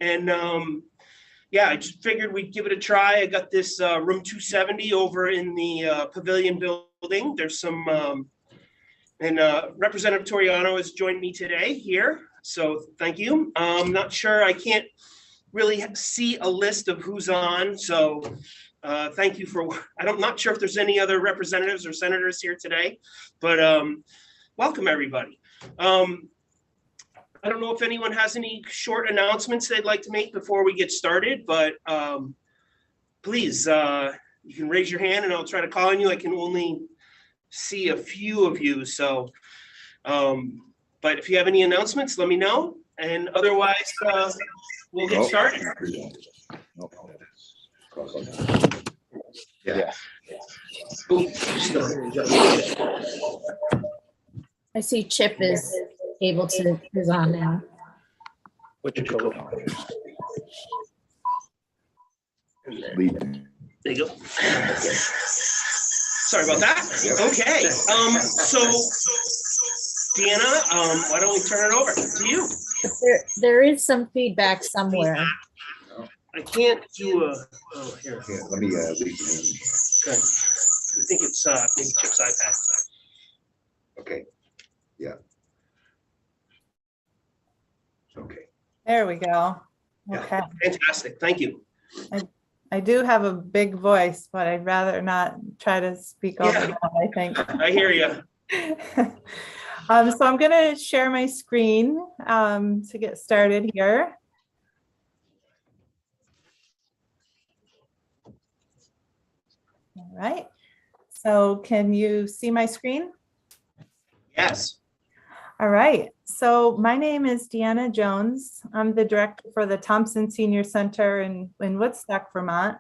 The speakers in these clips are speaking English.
And yeah, I just figured we'd give it a try. I got this room 270 over in the Pavilion building. There's some, and Representative Toriano has joined me today here. So thank you. I'm not sure, I can't really see a list of who's on. So thank you for, I'm not sure if there's any other representatives or senators here today, but welcome everybody. I don't know if anyone has any short announcements they'd like to make before we get started, but please, you can raise your hand and I'll try to call on you. I can only see a few of you. So, but if you have any announcements, let me know. And otherwise, we'll get started. Yeah. I see Chip is able to, is on now. What you call There you go. Sorry about that. Okay. So Deanna, why don't we turn it over to you? There is some feedback somewhere. I can't do a, oh, here. Yeah, let me leave the meeting. Okay. I think it's maybe Chip's iPad. Okay. Yeah. Okay. There we go. Okay. Fantastic. Thank you. I do have a big voice, but I'd rather not try to speak over that, I think. I hear you. So I'm going to share my screen to get started here. All right. So can you see my screen? Yes. All right. So my name is Deanna Jones. I'm the director for the Thompson Senior Center in Woodstock, Vermont.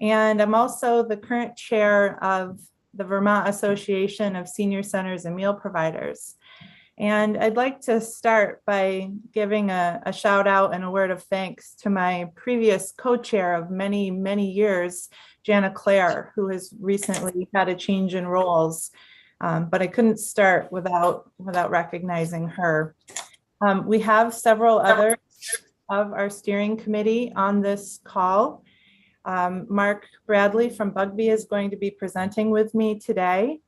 And I'm also the current chair of the Vermont Association of Senior Centers and Meal Providers. And I'd like to start by giving a shout out and a word of thanks to my previous co-chair of many, many years, Jana Claire, who has recently had a change in roles. But I couldn't start without recognizing her. We have several others of our steering committee on this call. Mark Bradley from Bugby is going to be presenting with me today.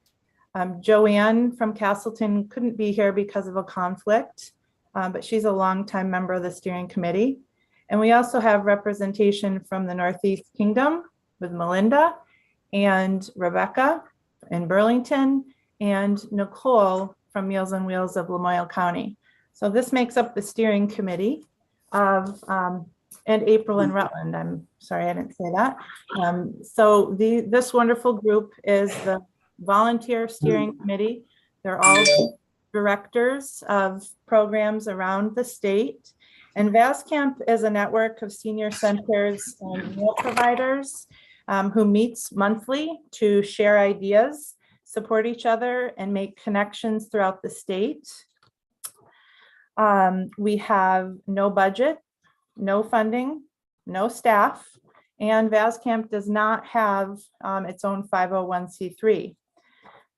Joanne from Castleton couldn't be here because of a conflict, but she's a longtime member of the steering committee. And we also have representation from the Northeast Kingdom with Melinda and Rebecca in Burlington, and Nicole from Meals on Wheels of Lamoille County. So this makes up the steering committee of, and April in Rutland. I'm sorry, I didn't say that. So this wonderful group is the volunteer steering committee. They're all directors of programs around the state. And VASCAMP is a network of senior centers and meal providers who meets monthly to share ideas, support each other, and make connections throughout the state. We have no budget, no funding, no staff, and VASCAMP does not have its own 501c3.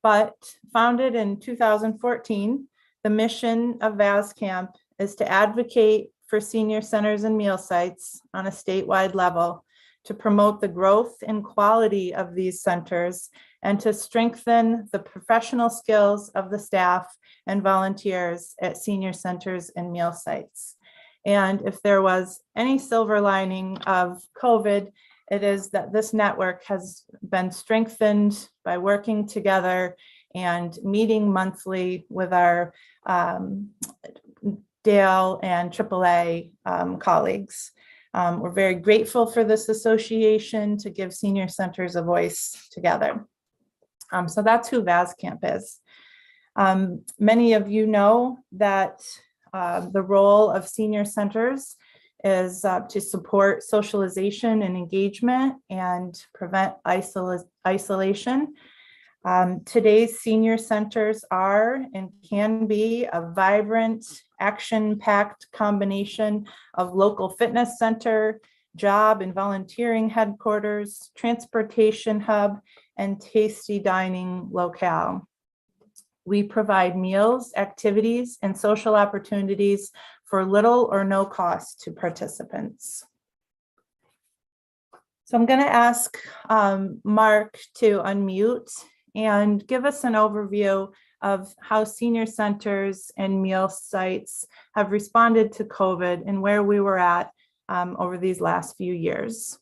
But founded in 2014, the mission of VASCAMP is to advocate for senior centers and meal sites on a statewide level, to promote the growth and quality of these centers, and to strengthen the professional skills of the staff and volunteers at senior centers and meal sites. And if there was any silver lining of COVID, it is that this network has been strengthened by working together and meeting monthly with our Dale and AAA colleagues. We're very grateful for this association to give senior centers a voice together. So that's who VASCAMP is. Many of you know that the role of senior centers is to support socialization and engagement and prevent isolation. Today's senior centers are and can be a vibrant, action-packed combination of local fitness center, job and volunteering headquarters, transportation hub, and tasty dining locale. We provide meals, activities, and social opportunities for little or no cost to participants. So I'm going to ask Mark to unmute and give us an overview of how senior centers and meal sites have responded to COVID and where we were at over these last few years.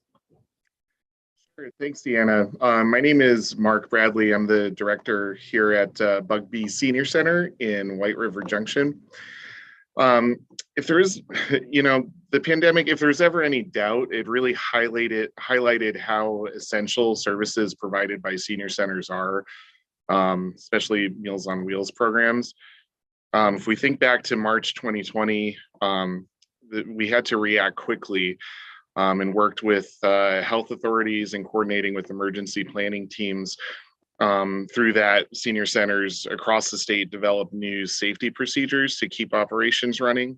Sure. Thanks, Deanna. My name is Mark Bradley. I'm the director here at Bugbee Senior Center in White River Junction. If there is, the pandemic, if there's ever any doubt, it really highlighted how essential services provided by senior centers are, especially Meals on Wheels programs. If we think back to March 2020, we had to react quickly and worked with health authorities and coordinating with emergency planning teams. Through that, senior centers across the state developed new safety procedures to keep operations running.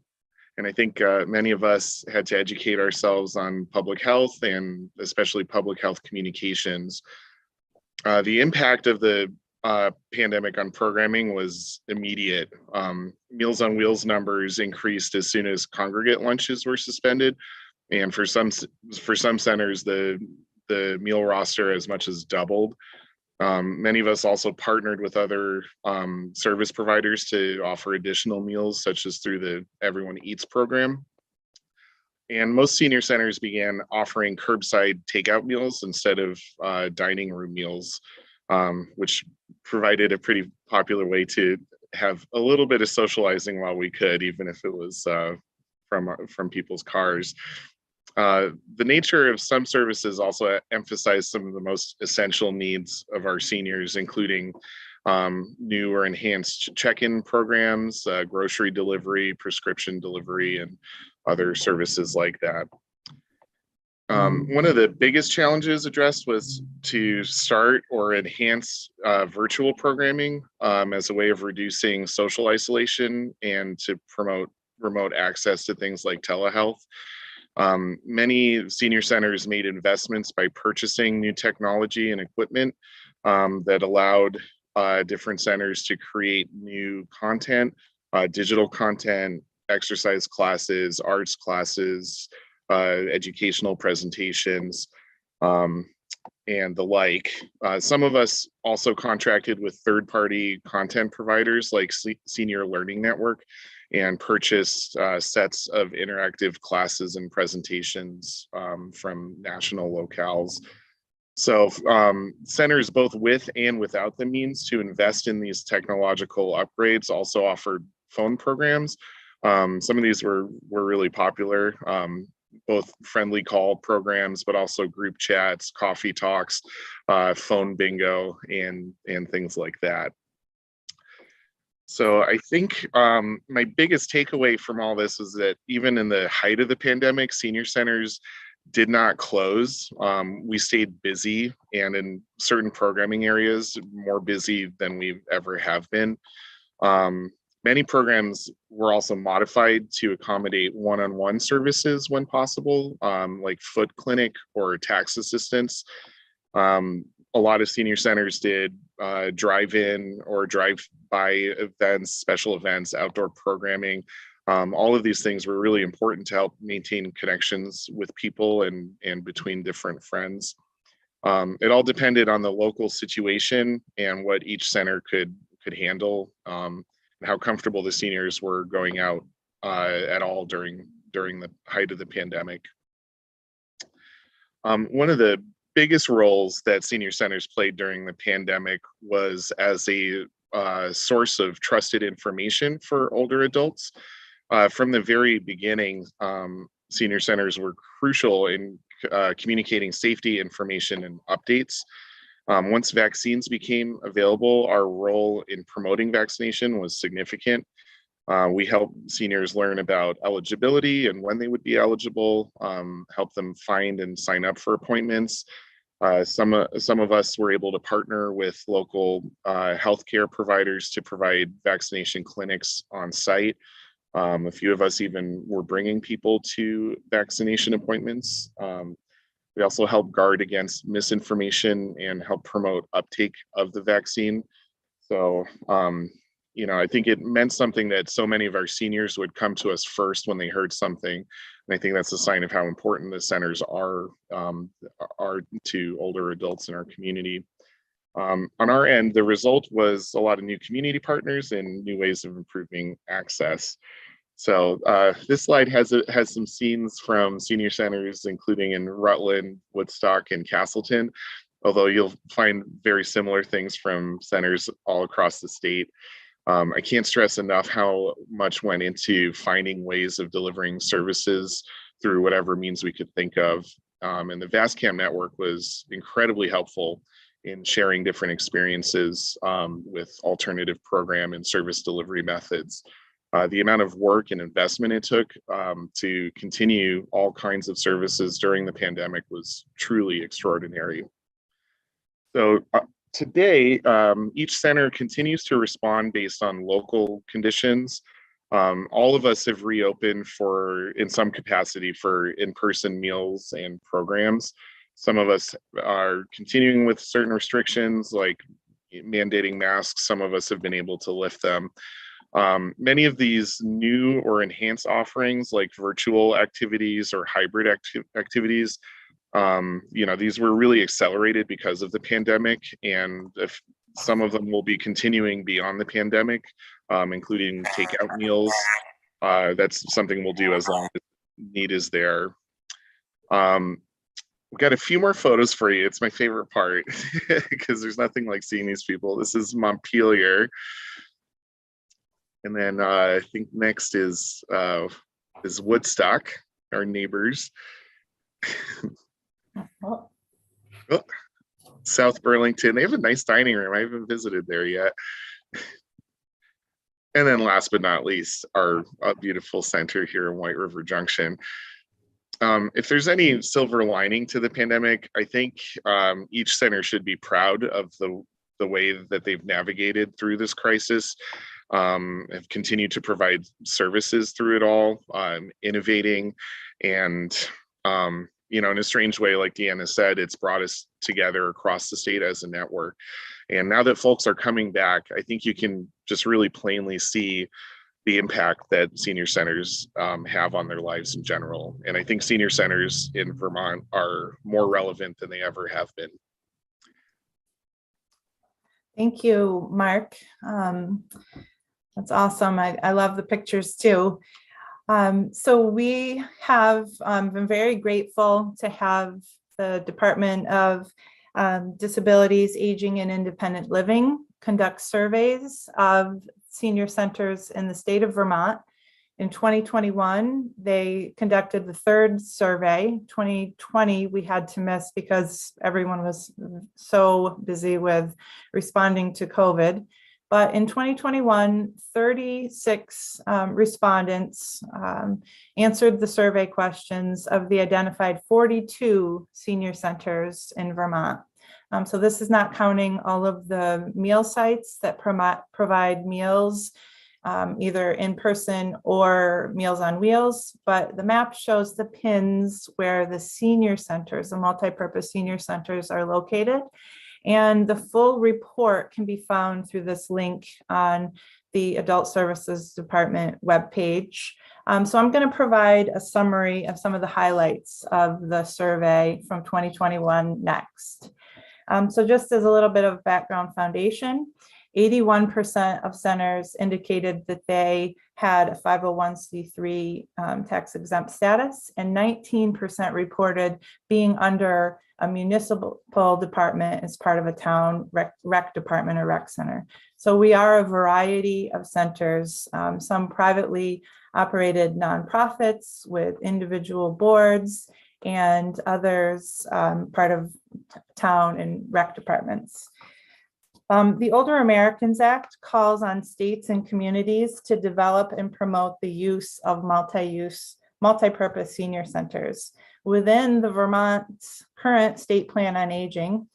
And I think many of us had to educate ourselves on public health and especially public health communications. The impact of the pandemic on programming was immediate. Meals on Wheels numbers increased as soon as congregate lunches were suspended. And for some centers, the meal roster as much as doubled. Many of us also partnered with other service providers to offer additional meals, such as through the Everyone Eats program. And most senior centers began offering curbside takeout meals instead of dining room meals, which provided a pretty popular way to have a little bit of socializing while we could, even if it was from people's cars. The nature of some services also emphasize some of the most essential needs of our seniors, including new or enhanced check-in programs, grocery delivery, prescription delivery, and other services like that. One of the biggest challenges addressed was to start or enhance virtual programming as a way of reducing social isolation and to promote remote access to things like telehealth. Many senior centers made investments by purchasing new technology and equipment that allowed different centers to create new content, digital content, exercise classes, arts classes, educational presentations, and the like. Some of us also contracted with third-party content providers like Senior Learning Network and purchased sets of interactive classes and presentations from national locales. So centers both with and without the means to invest in these technological upgrades also offered phone programs. Some of these were really popular, both friendly call programs, but also group chats, coffee talks, phone bingo, and things like that. So I think my biggest takeaway from all this is that even in the height of the pandemic, senior centers did not close. We stayed busy, and in certain programming areas, more busy than we ever have been. Many programs were also modified to accommodate one-on-one services when possible, like foot clinic or tax assistance. A lot of senior centers did drive-in or drive-by events, special events, outdoor programming. All of these things were really important to help maintain connections with people and between different friends. It all depended on the local situation and what each center could handle, and how comfortable the seniors were going out at all during the height of the pandemic. One of the biggest roles that senior centers played during the pandemic was as a source of trusted information for older adults. From the very beginning, senior centers were crucial in communicating safety information and updates. Once vaccines became available, our role in promoting vaccination was significant. We helped seniors learn about eligibility and when they would be eligible, help them find and sign up for appointments. Some of us were able to partner with local healthcare providers to provide vaccination clinics on site. A few of us even were bringing people to vaccination appointments. We also help guard against misinformation and help promote uptake of the vaccine. So I think it meant something that so many of our seniors would come to us first when they heard something. And I think that's a sign of how important the centers are to older adults in our community. On our end, the result was a lot of new community partners and new ways of improving access. So this slide has some scenes from senior centers, including in Rutland, Woodstock, and Castleton, although you'll find very similar things from centers all across the state. I can't stress enough how much went into finding ways of delivering services through whatever means we could think of. And the VASCAM network was incredibly helpful in sharing different experiences with alternative program and service delivery methods. The amount of work and investment it took to continue all kinds of services during the pandemic was truly extraordinary. So today, each center continues to respond based on local conditions. All of us have reopened in some capacity for in-person meals and programs. Some of us are continuing with certain restrictions like mandating masks. Some of us have been able to lift them. Many of these new or enhanced offerings like virtual activities or hybrid activities, these were really accelerated because of the pandemic, and some of them will be continuing beyond the pandemic, including takeout meals. That's something we'll do as long as need is there. We've got a few more photos for you. It's my favorite part because there's nothing like seeing these people. This is Montpelier. And then I think next is Woodstock, our neighbors. Oh, South Burlington. They have a nice dining room. I haven't visited there yet. And then last but not least, our beautiful center here in White River Junction. If there's any silver lining to the pandemic, I think each center should be proud of the way that they've navigated through this crisis, have continued to provide services through it all, innovating, and in a strange way, like Deanna said, it's brought us together across the state as a network. And now that folks are coming back, I think you can just really plainly see the impact that senior centers have on their lives in general. And I think senior centers in Vermont are more relevant than they ever have been. Thank you, Mark. That's awesome. I love the pictures too. So we have been very grateful to have the Department of Disabilities, Aging, and Independent Living conduct surveys of senior centers in the state of Vermont. In 2021, they conducted the third survey. 2020, we had to miss because everyone was so busy with responding to COVID. But in 2021, 36 respondents answered the survey questions of the identified 42 senior centers in Vermont. So this is not counting all of the meal sites that provide meals, either in person or Meals on Wheels, but the map shows the pins where the senior centers, the multi-purpose senior centers are located. And the full report can be found through this link on the Adult Services Department webpage. So I'm going to provide a summary of some of the highlights of the survey from 2021 next. So just as a little bit of background foundation, 81% of centers indicated that they had a 501c3 tax exempt status, and 19% reported being under a municipal department as part of a town rec department or rec center. So we are a variety of centers, some privately operated nonprofits with individual boards, and others part of town and rec departments. The Older Americans Act calls on states and communities to develop and promote the use of multi-purpose senior centers. Within the Vermont's current state plan on aging,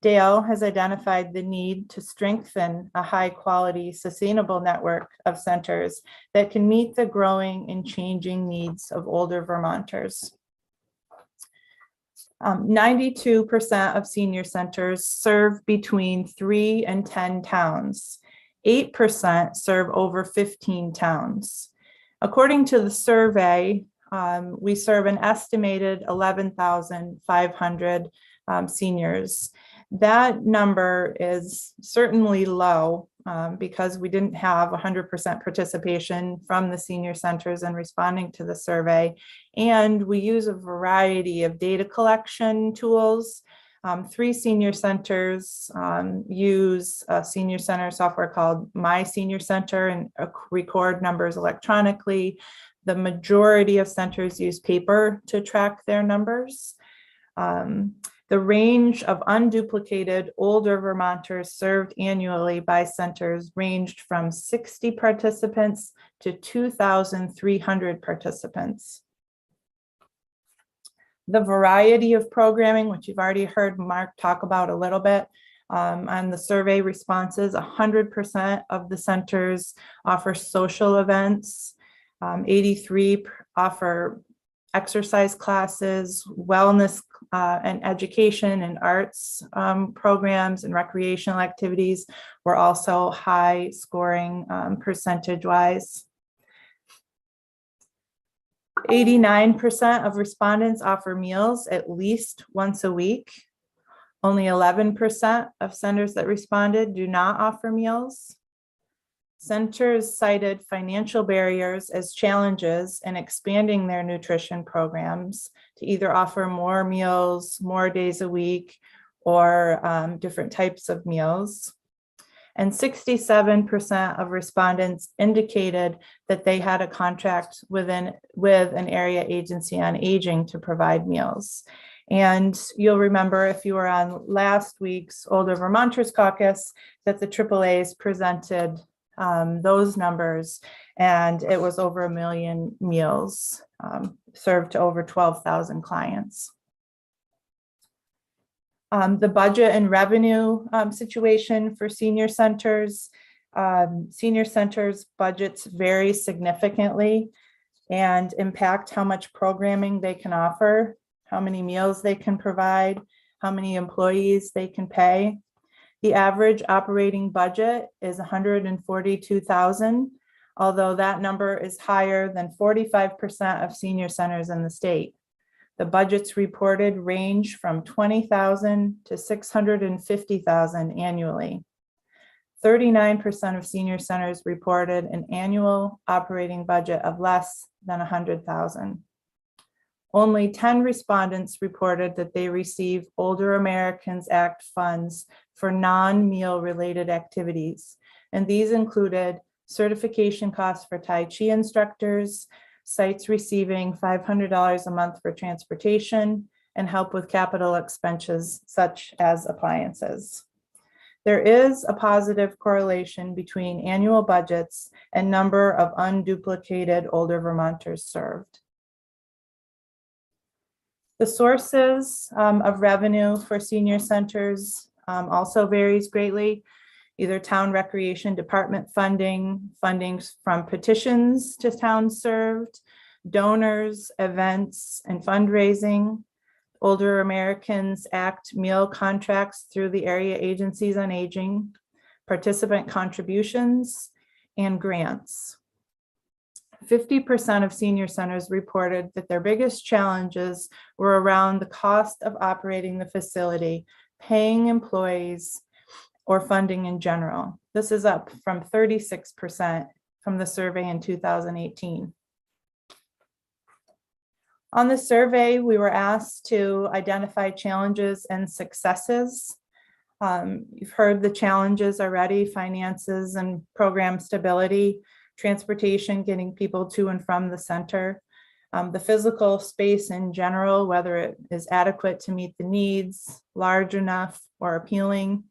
Dale has identified the need to strengthen a high-quality, sustainable network of centers that can meet the growing and changing needs of older Vermonters. 92% of senior centers serve between 3 and 10 towns. 8% serve over 15 towns. According to the survey, we serve an estimated 11,500 seniors. That number is certainly low because we didn't have 100% participation from the senior centers in responding to the survey. And we use a variety of data collection tools. 3 senior centers use a senior center software called My Senior Center and record numbers electronically. The majority of centers use paper to track their numbers. The range of unduplicated older Vermonters served annually by centers ranged from 60 participants to 2,300 participants. The variety of programming, which you've already heard Mark talk about a little bit, on the survey responses, 100% of the centers offer social events, 83 offer exercise classes, wellness and education and arts programs and recreational activities were also high scoring percentage-wise. 89% of respondents offer meals at least once a week. Only 11% of centers that responded do not offer meals. Centers cited financial barriers as challenges in expanding their nutrition programs to either offer more meals, more days a week, or different types of meals. And 67% of respondents indicated that they had a contract with an area agency on aging to provide meals. And you'll remember if you were on last week's Older Vermonters Caucus that the AAAs presented those numbers, and it was over 1 million meals served to over 12,000 clients. The budget and revenue situation for senior centers. Senior centers budgets vary significantly and impact how much programming they can offer, how many meals they can provide, how many employees they can pay. The average operating budget is $142,000, although that number is higher than 45% of senior centers in the state. The budgets reported range from $20,000 to $650,000 annually. 39% of senior centers reported an annual operating budget of less than $100,000. Only 10 respondents reported that they receive Older Americans Act funds for non-meal related activities, and these included certification costs for Tai Chi instructors, sites receiving $500 a month for transportation, and help with capital expenses such as appliances. There is a positive correlation between annual budgets and number of unduplicated older Vermonters served. The sources of revenue for senior centers also varies greatly. Either town recreation department funding, fundings from petitions to towns served, donors, events, and fundraising, Older Americans Act meal contracts through the area agencies on aging, participant contributions, and grants. 50% of senior centers reported that their biggest challenges were around the cost of operating the facility, paying employees, or funding in general. This is up from 36% from the survey in 2018. On the survey, we were asked to identify challenges and successes. You've heard the challenges already: finances and program stability, transportation, getting people to and from the center, the physical space in general, whether it is adequate to meet the needs, large enough or appealing,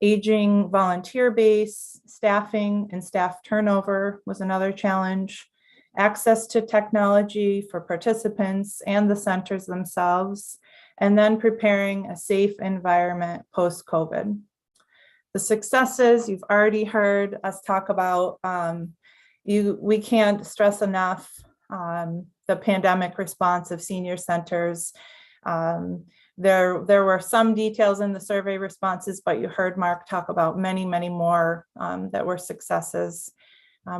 aging volunteer base, staffing and staff turnover was another challenge, access to technology for participants and the centers themselves, and then preparing a safe environment post-COVID. The successes you've already heard us talk about. We can't stress enough the pandemic response of senior centers. There were some details in the survey responses, but you heard Mark talk about many, many more that were successes.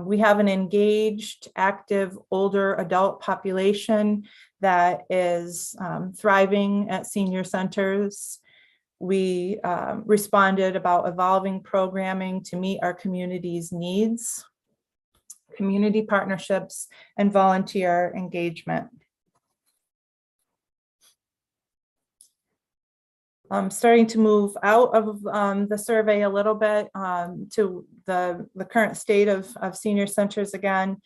We have an engaged, active, older adult population that is thriving at senior centers. We responded about evolving programming to meet our community's needs, community partnerships, and volunteer engagement. Starting to move out of the survey a little bit to the current state of senior centers again,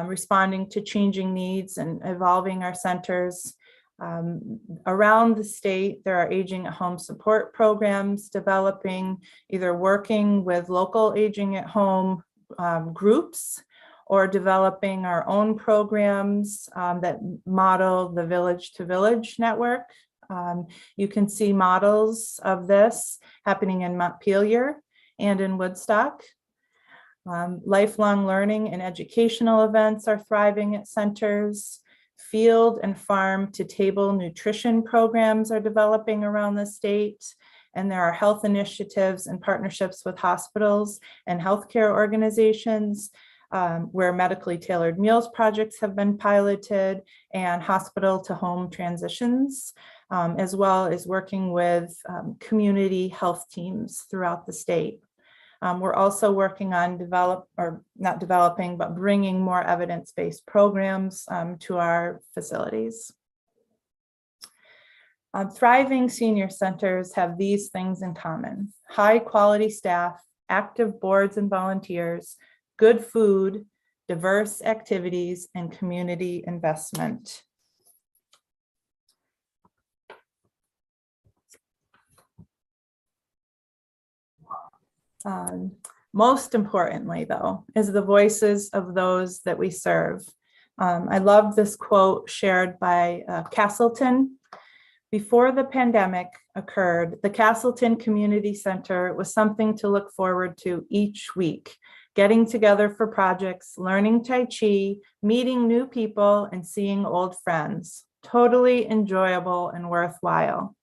responding to changing needs and evolving our centers. Around the state, there are aging at home support programs developing, either working with local aging at home groups or developing our own programs that model the village to village network. You can see models of this happening in Montpelier and in Woodstock. Lifelong learning and educational events are thriving at centers. Field and farm to table nutrition programs are developing around the state. And there are health initiatives and partnerships with hospitals and healthcare organizations where medically tailored meals projects have been piloted and hospital to home transitions, as well as working with community health teams throughout the state. We're also working on bringing more evidence-based programs to our facilities. Thriving senior centers have these things in common: high quality staff, active boards and volunteers, good food, diverse activities, and community investment. Most importantly, though, is the voices of those that we serve. I love this quote shared by Castleton. Before the pandemic occurred, the Castleton Community Center was something to look forward to each week, getting together for projects, learning Tai Chi, meeting new people, and seeing old friends. Totally enjoyable and worthwhile.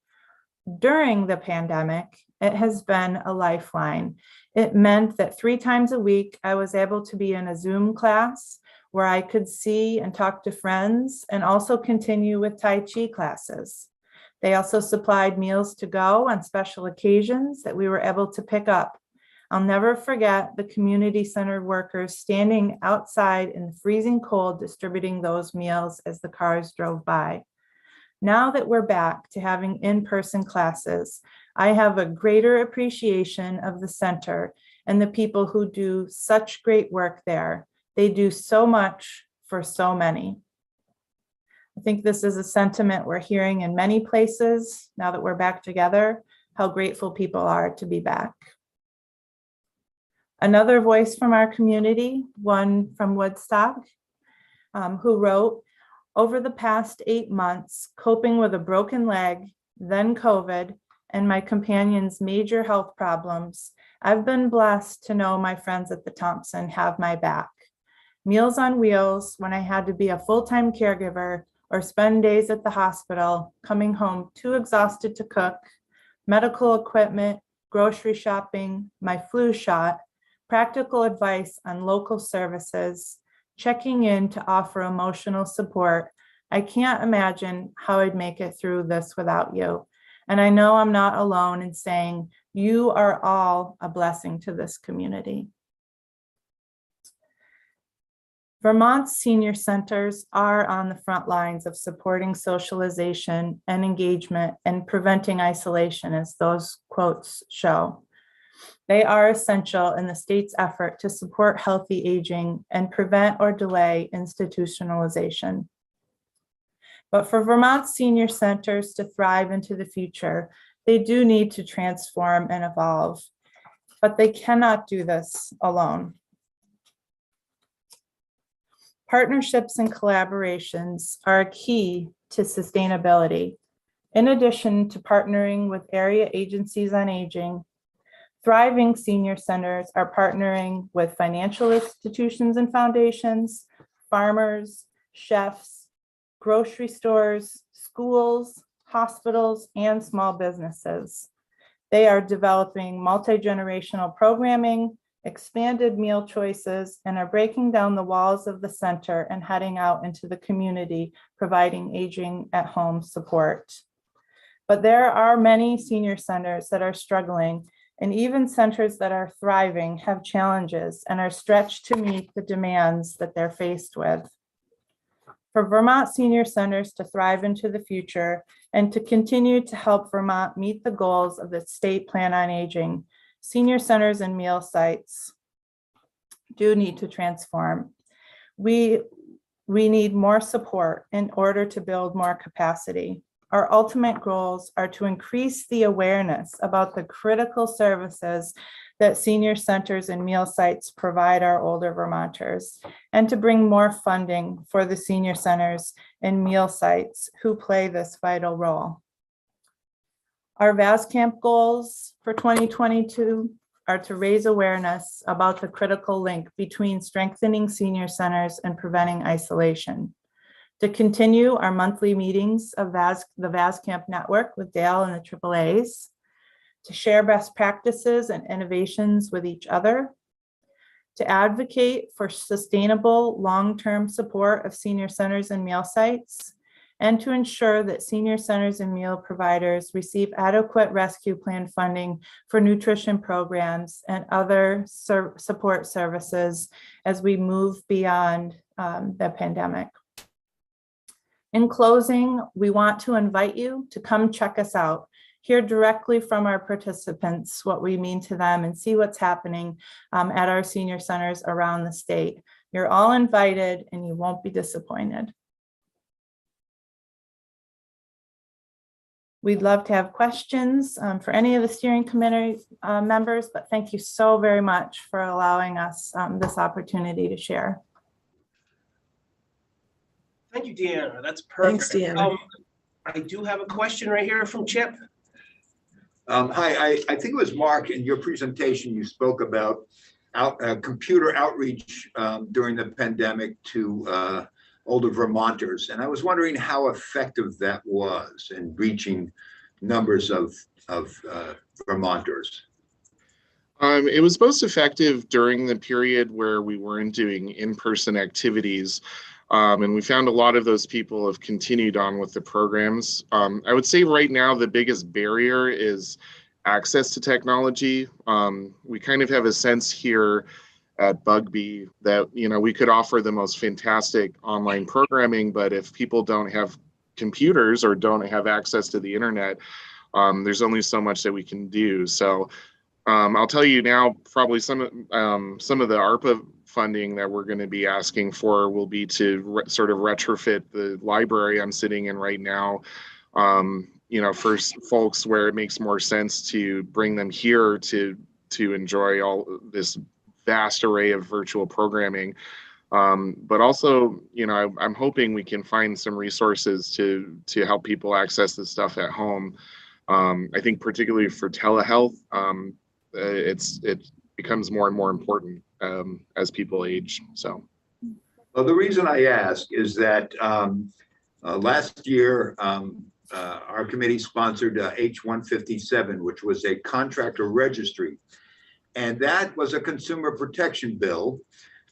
During the pandemic, it has been a lifeline. It meant that 3 times a week, I was able to be in a Zoom class where I could see and talk to friends and also continue with Tai Chi classes. They also supplied meals to go on special occasions that we were able to pick up. I'll never forget the community center workers standing outside in the freezing cold distributing those meals as the cars drove by. Now that we're back to having in-person classes, I have a greater appreciation of the center and the people who do such great work there. They do so much for so many. I think this is a sentiment we're hearing in many places now that we're back together, how grateful people are to be back. Another voice from our community, one from Woodstock, who wrote, "Over the past 8 months, coping with a broken leg, then COVID, and my companion's major health problems, I've been blessed to know my friends at the Thompson have my back. Meals on Wheels when I had to be a full-time caregiver or spend days at the hospital, coming home too exhausted to cook, medical equipment, grocery shopping, my flu shot, practical advice on local services, checking in to offer emotional support. I can't imagine how I'd make it through this without you. And I know I'm not alone in saying you are all a blessing to this community." Vermont's senior centers are on the front lines of supporting socialization and engagement and preventing isolation, as those quotes show. They are essential in the state's effort to support healthy aging and prevent or delay institutionalization. But for Vermont senior centers to thrive into the future, they do need to transform and evolve, but they cannot do this alone. Partnerships and collaborations are a key to sustainability. In addition to partnering with area agencies on aging, thriving senior centers are partnering with financial institutions and foundations, farmers, chefs, grocery stores, schools, hospitals, and small businesses. They are developing multi-generational programming, expanded meal choices, and are breaking down the walls of the center and heading out into the community, providing aging at home support. But there are many senior centers that are struggling, and even centers that are thriving have challenges and are stretched to meet the demands that they're faced with. For Vermont senior centers to thrive into the future and to continue to help Vermont meet the goals of the state plan on aging, senior centers and meal sites do need to transform. We need more support in order to build more capacity. Our ultimate goals are to increase the awareness about the critical services that senior centers and meal sites provide our older Vermonters, and to bring more funding for the senior centers and meal sites who play this vital role. Our VASCAMP goals for 2022 are to raise awareness about the critical link between strengthening senior centers and preventing isolation, to continue our monthly meetings of the VASCAMP network with Dale and the AAAs, to share best practices and innovations with each other, to advocate for sustainable long-term support of senior centers and meal sites, and to ensure that senior centers and meal providers receive adequate rescue plan funding for nutrition programs and other support services as we move beyond the pandemic. In closing, we want to invite you to come check us out, hear directly from our participants what we mean to them, and see what's happening at our senior centers around the state. You're all invited and you won't be disappointed. We'd love to have questions for any of the steering committee members, but thank you so very much for allowing us this opportunity to share. Thank you, Deanna. That's perfect. Thanks, Deanna. I do have a question right here from Chip. Hi, I think it was Mark, in your presentation, you spoke about computer outreach during the pandemic to older Vermonters. And I was wondering how effective that was in reaching numbers of Vermonters. It was most effective during the period where we weren't doing in-person activities. And we found a lot of those people have continued on with the programs. I would say right now the biggest barrier is access to technology. We kind of have a sense here at Bugbee that, you know, we could offer the most fantastic online programming, but if people don't have computers or don't have access to the internet, there's only so much that we can do. So I'll tell you now, probably some of the ARPA funding that we're going to be asking for will be to sort of retrofit the library I'm sitting in right now, you know, for folks where it makes more sense to bring them here to enjoy all this vast array of virtual programming. But also, you know, I'm hoping we can find some resources to help people access this stuff at home. I think particularly for telehealth, it becomes more and more important as people age. So, well, the reason I ask is that last year our committee sponsored H-157, which was a contractor registry, and that was a consumer protection bill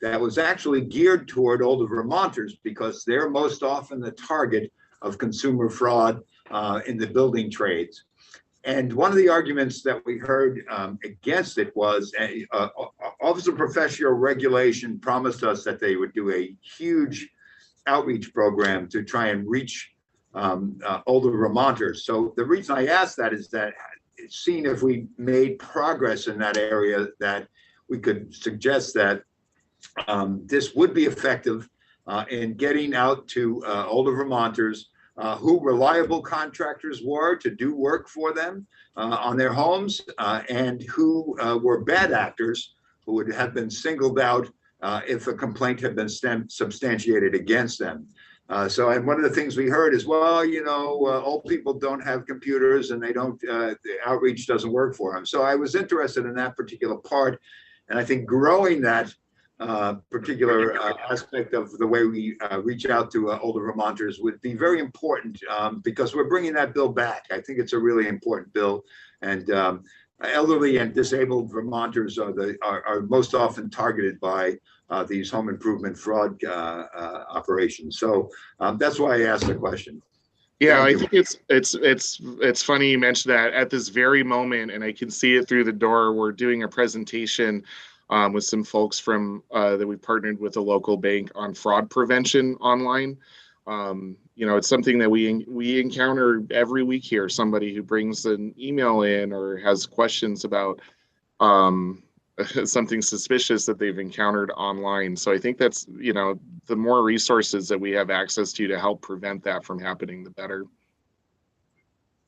that was actually geared toward older Vermonters because they're most often the target of consumer fraud in the building trades. And one of the arguments that we heard against it was Office of Professional Regulation promised us that they would do a huge outreach program to try and reach older Vermonters. So the reason I asked that is that seeing if we made progress in that area, that we could suggest that this would be effective in getting out to older Vermonters who reliable contractors were to do work for them on their homes and who were bad actors who would have been singled out if a complaint had been substantiated against them. And one of the things we heard is, well, you know, old people don't have computers and they don't, the outreach doesn't work for them. So I was interested in that particular part. And I think growing that particular aspect of the way we reach out to older Vermonters would be very important because we're bringing that bill back. I think it's a really important bill, and elderly and disabled Vermonters are most often targeted by these home improvement fraud operations. So that's why I asked the question. Yeah, Thank I you. think it's funny you mentioned that at this very moment, and I can see it through the door. We're doing a presentation with some folks from that we partnered with a local bank on fraud prevention online. It's something that we encounter every week here. Somebody who brings an email in or has questions about something suspicious that they've encountered online. So I think that's, the more resources that we have access to help prevent that from happening, the better.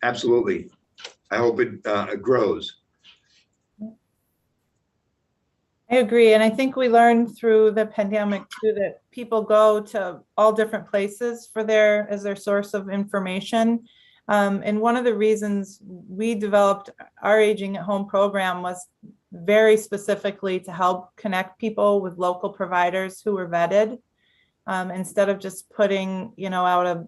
Absolutely. I hope it grows. I agree. And I think we learned through the pandemic too, that people go to all different places as their source of information. And one of the reasons we developed our Aging at Home program was very specifically to help connect people with local providers who were vetted, instead of just putting, out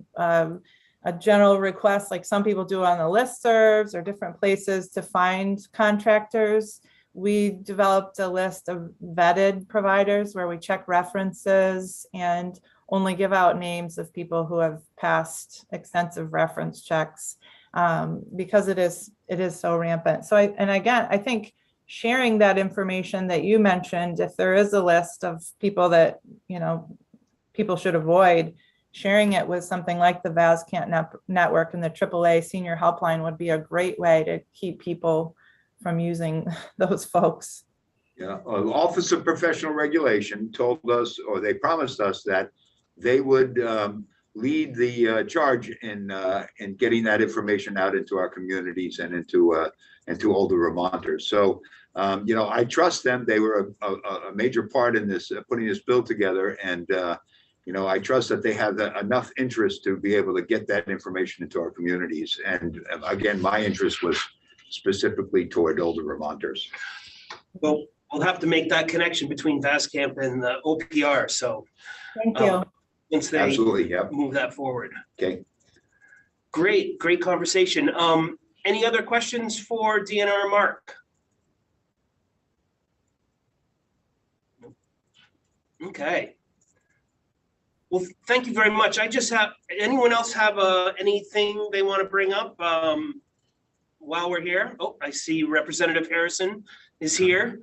a general request like some people do on the listservs or different places to find contractors. We developed a list of vetted providers where we check references and only give out names of people who have passed extensive reference checks, because it is so rampant. So I think sharing that information that you mentioned, if there is a list of people that people should avoid, sharing it with something like the VASCANT network and the AAA senior helpline would be a great way to keep people from using those folks. Yeah, Office of Professional Regulation told us, or they promised us, that they would lead the charge in getting that information out into our communities and into older Vermonters. So, I trust them. They were a major part in this putting this bill together, and I trust that they have enough interest to be able to get that information into our communities. And again, my interest was specifically toward older Vermonters. Well, we'll have to make that connection between VASCAMP and the OPR. So Thank you. once they Absolutely, yep. move that forward. Okay. Great conversation. Any other questions for Deanna or Mark? Okay. Well, thank you very much. Anyone else have anything they want to bring up while we're here? Oh, I see Representative Harrison is here.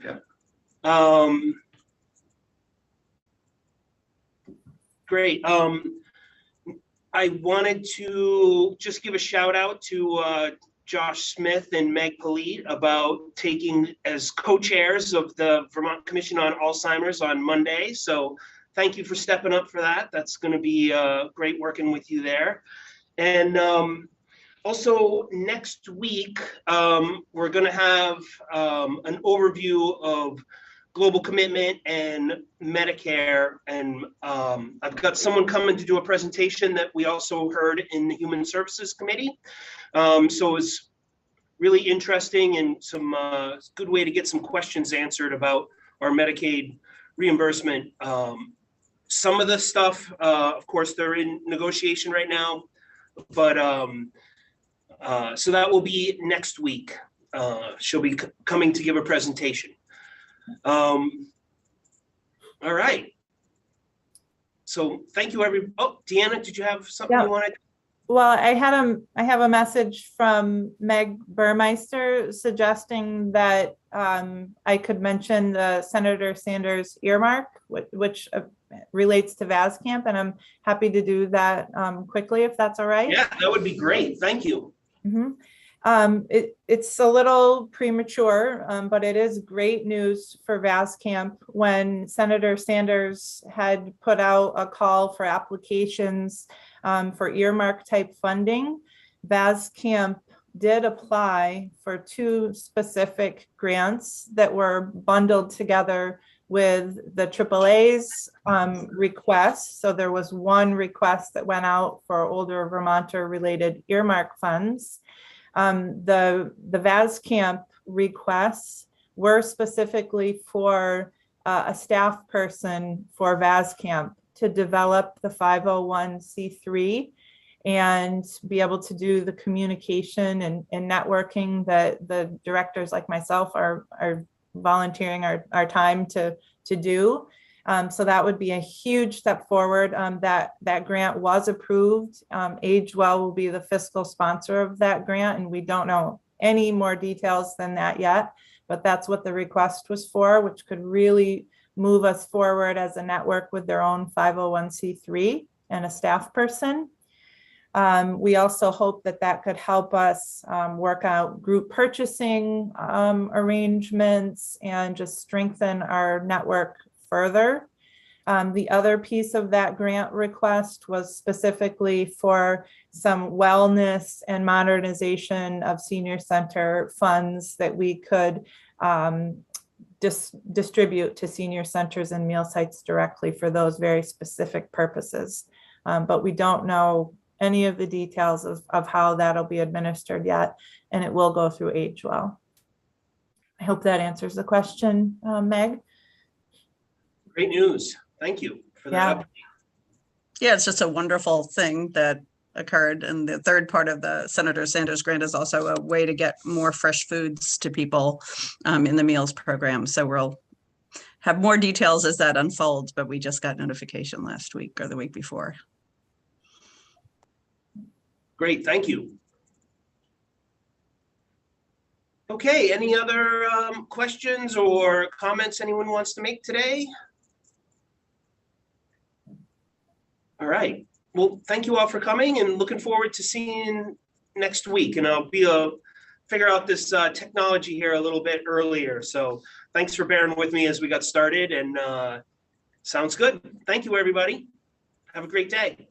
Yeah. Great. I wanted to just give a shout out to Josh Smith and Meg Polite about taking as co-chairs of the Vermont Commission on Alzheimer's on Monday. So thank you for stepping up for that. That's going to be great working with you there. And also next week, we're going to have an overview of global commitment and Medicare. And I've got someone coming to do a presentation that we also heard in the Human Services Committee. So it's really interesting and some good way to get some questions answered about our Medicaid reimbursement. Some of the stuff, of course, they're in negotiation right now, but so that will be next week. She'll be coming to give a presentation. All right. So thank you, everybody. Oh, Deanna, did you have something you wanted? Well, I have a message from Meg Burmeister suggesting that I could mention the Senator Sanders earmark, which relates to VASCAMP, and I'm happy to do that quickly if that's all right. Yeah, that would be great. Thank you. Mm-hmm. It's a little premature, but it is great news for VASCAMP when Senator Sanders had put out a call for applications for earmark type funding. VASCAMP did apply for 2 specific grants that were bundled together with the AAA's request. So there was one request that went out for older Vermonter related earmark funds. The VASCAMP requests were specifically for a staff person for VAS Camp to develop the 501c3 and be able to do the communication and networking that the directors like myself are volunteering our time to do. So that would be a huge step forward. That grant was approved. Age Well will be the fiscal sponsor of that grant, and we don't know any more details than that yet, but that's what the request was for, which could really move us forward as a network with their own 501c3 and a staff person. We also hope that could help us work out group purchasing arrangements and just strengthen our network further. The other piece of that grant request was specifically for some wellness and modernization of senior center funds that we could distribute to senior centers and meal sites directly for those very specific purposes. But we don't know any of the details of how that'll be administered yet, and it will go through Age Well. I hope that answers the question, Meg. Great news. Thank you for that. Yeah. Yeah, it's just a wonderful thing that occurred. And the third part of the Senator Sanders grant is also a way to get more fresh foods to people in the meals program. So we'll have more details as that unfolds, but we just got notification last week or the week before. Great, thank you. Okay, any other questions or comments anyone wants to make today? All right, well, thank you all for coming and looking forward to seeing next week. And I'll figure out this technology here a little bit earlier. So thanks for bearing with me as we got started, and sounds good. Thank you, everybody. Have a great day.